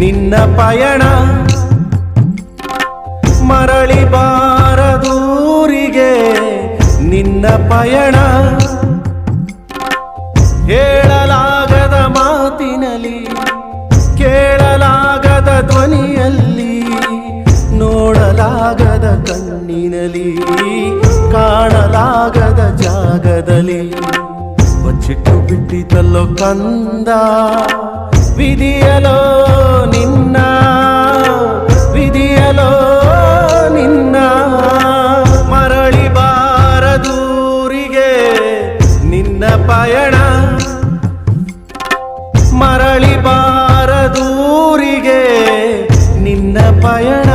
ನಿನ್ನ ಪಯಣ ಮರಳಿ ಬಾರದೂರಿಗೆ ನಿನ್ನ ಪಯಣ ಹೇಳಲಾಗದ ಮಾತಿನಲ್ಲಿ ಕೇಳಲಾಗದ ಧ್ವನಿಯಲ್ಲಿ ನೋಡಲಾಗದ ಕಣ್ಣಿನಲ್ಲಿ ಕಾಣಲಾಗದ ಜಾಗದಲ್ಲಿ ಬಚ್ಚಿಟ್ಟು ಬಿಟ್ಟಿತಲ್ಲೋ ಕಂದ ವಿಧಿಯಲೋ ನಿನ್ನ ವಿಧಿಯಲೋ ನಿನ್ನ ಮರಳಿ ಬಾರದೂರಿಗೆ ನಿನ್ನ ಪಯಣ ಮರಳಿ ಬಾರದೂರಿಗೆ ನಿನ್ನ ಪಯಣ